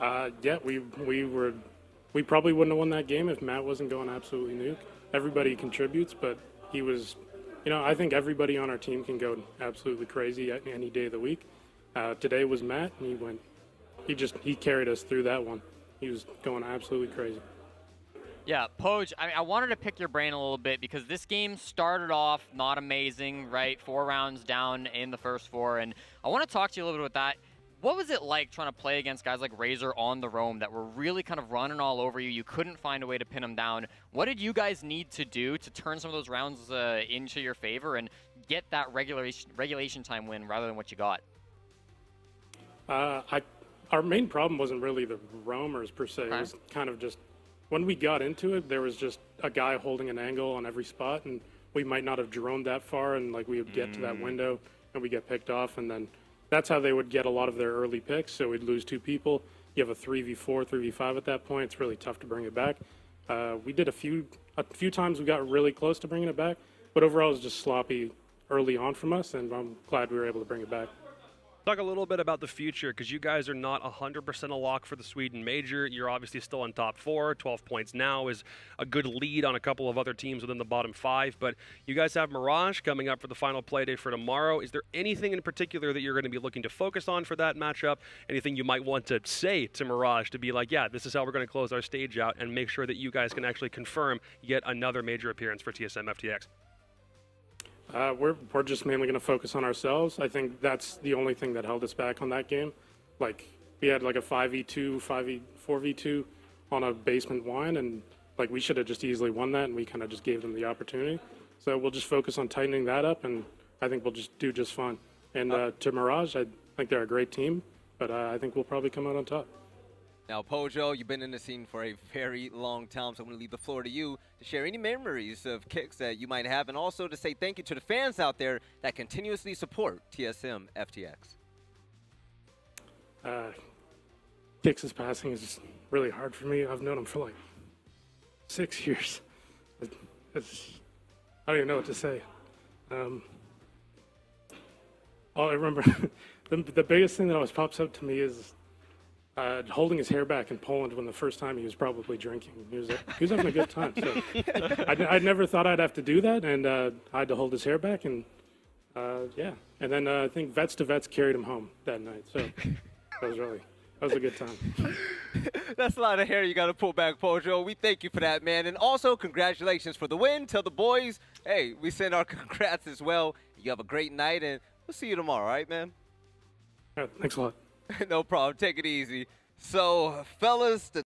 Yeah, we probably wouldn't have won that game if Matt wasn't going absolutely nuke. Everybody contributes, but he was, I think everybody on our team can go absolutely crazy any day of the week. Today was Matt, and he carried us through that one. He was going absolutely crazy. Yeah, Poj, I wanted to pick your brain a little bit because this game started off not amazing, right? 4 rounds down in the first 4, and I want to talk to you a little bit with that. What was it like trying to play against guys like Razor on the roam that were really kind of running all over you? You couldn't find a way to pin them down. What did you guys need to do to turn some of those rounds into your favor and get that regulation time win rather than what you got? Our main problem wasn't really the roamers per se. Okay. It was kind of just when we got into it, there was just a guy holding an angle on every spot, and we might not have droned that far, and like we would get to that window and we get picked off, and then that's how they would get a lot of their early picks. So we'd lose 2 people. You have a 3v4, 3v5 at that point. It's really tough to bring it back. We did a few times we got really close to bringing it back, but overall it was just sloppy early on from us, and I'm glad we were able to bring it back. Talk a little bit about the future, because you guys are not 100% a lock for the Sweden Major. You're obviously still in top 4. 12 points now is a good lead on a couple of other teams within the bottom 5. But you guys have Mirage coming up for the final play day for tomorrow. Is there anything in particular that you're going to be looking to focus on for that matchup? Anything you might want to say to Mirage to be like, yeah, this is how we're going to close our stage out and make sure that you guys can actually confirm yet another major appearance for TSM FTX? We're just mainly going to focus on ourselves. I think that's the only thing that held us back on that game. Like, we had like a 5v2, 4v2 on a basement wine, and like we should have just easily won that, and we kind of just gave them the opportunity. So we'll just focus on tightening that up, and I think we'll just do just fine. And to Mirage, I think they're a great team, but I think we'll probably come out on top. Now, Pojo, you've been in the scene for a very long time, so I'm going to leave the floor to you to share any memories of kicks that you might have, and also to say thank you to the fans out there that continuously support TSM FTX. Kicks' passing is really hard for me. I've known him for like 6 years. I don't even know what to say. I remember the biggest thing that always pops up to me is holding his hair back in Poland when the first time he was probably drinking. He was having a good time. So I never thought I'd have to do that, and I had to hold his hair back, and yeah. And then I think Vets to Vets carried him home that night. So that was a good time. That's a lot of hair you got to pull back, Pojo. We thank you for that, man. And also, congratulations for the win. Tell the boys, hey, we send our congrats as well. You have a great night, and we'll see you tomorrow, all right, man? All right, thanks a lot. No problem. Take it easy. So, fellas,